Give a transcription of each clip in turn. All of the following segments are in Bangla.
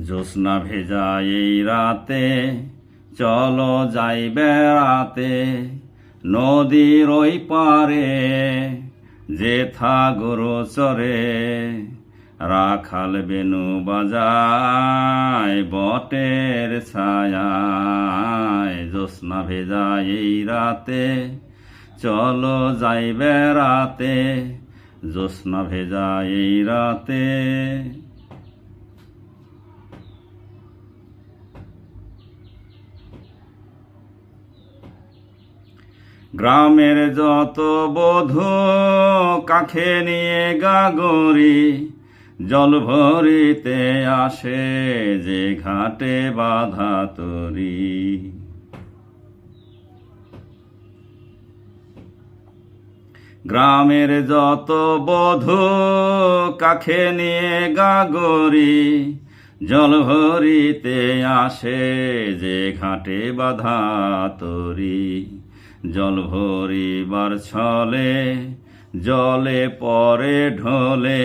জ্যোৎস্না ভেজা এই রাতে চলো যাই বেড়াতে, নদীর ওই পারে যেথা গরু চরে। রাখাল বেনু বাজায় বটের ছায়ায়, জ্যোৎস্না ভেজা এই রাতে চলো যাই বেড়াতে, জ্যোৎস্না ভেজা এই রাতে। গ্রামের যত বধূ কাখে নিয়ে গাগরি, জল ভরিতে আসে যে ঘাটে বাঁধা তরি। গ্রামের যত বধূ কাখে নিয়ে গাগরি, জল ভরিতে আসে যে ঘাটে বাঁধা তরি। জল ভরিবার ছলে জলে পরে ঢলে,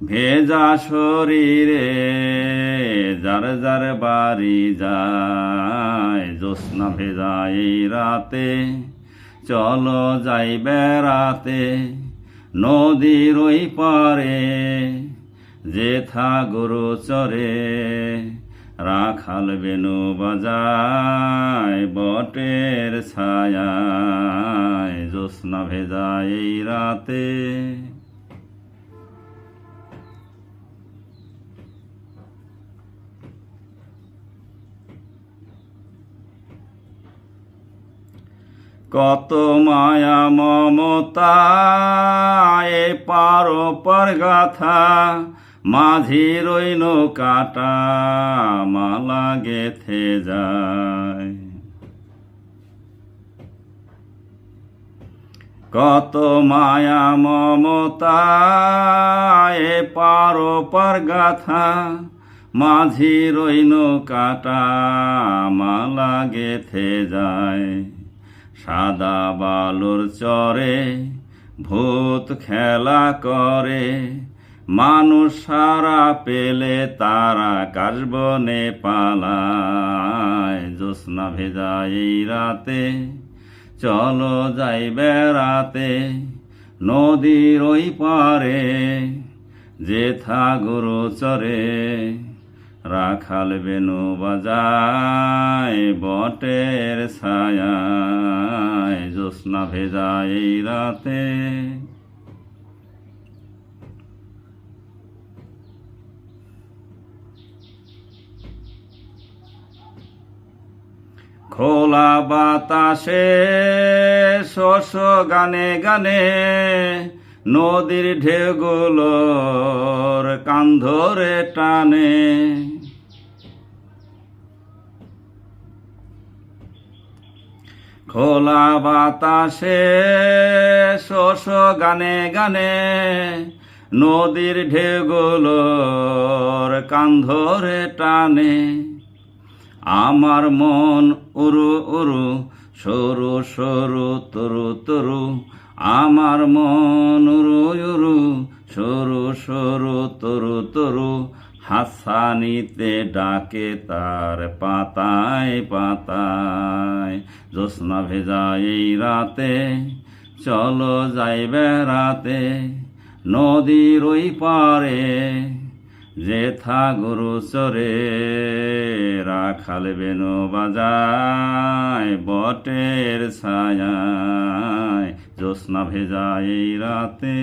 ভেজা শরীরে যার যার বাড়ি যায়। জ্যোৎস্না ভেজা এই রাতে চলো যাই বেড়াতে, নদীর ওই পারে যেথা গরু চরে। রাখাল বেনু বাজায় বটের ছায়ায়, জ্যোৎস্না ভেজা এই রাতে। কত মায়া মমতা এ পার পার গাথা, মাঝির ওই নৌকাটা মালা গেথে যায়। কত মায়া মমতা এ পার পার গাথা, মাঝির ওই নৌকাটা মালা গেথে যায়। সাদা বালুর চরে ভূত খেলা করে, মানুষ সারা পেলে তারা কাশবনে পালায়। জ্যোৎস্না ভেজা এই রাতে চলো যাই বেড়াতে, নদীর ওই পারে যেথা গরু চরে। রাখাল বেনু বাজায় বটের ছায়ায়, জ্যোৎস্না ভেজা এই রাতে। খোলা বাতাসে শস্য গানে গানে, নদীর ঢেউগুলোর কান ধরে টানে। খোলা বাতাসে শস্য গানে গানে, নদীর ঢেউগুলোর কান ধরে টানে। আমার মন উরু উরু সরু সরু তরু তরু, আমার মন উরু উরু সরু সরু তরু তরু। হাসানিতে ডাকে তার পাতায় পাতায়, জ্যোৎস্না ভেজা এই রাতে চলো যাই বেড়াতে, নদীর ওই পারে যেথা গরু চরে। রাখাল বেনু বাজায় বটের ছায়ায়, জ্যোৎস্না ভেজা এই রাতে।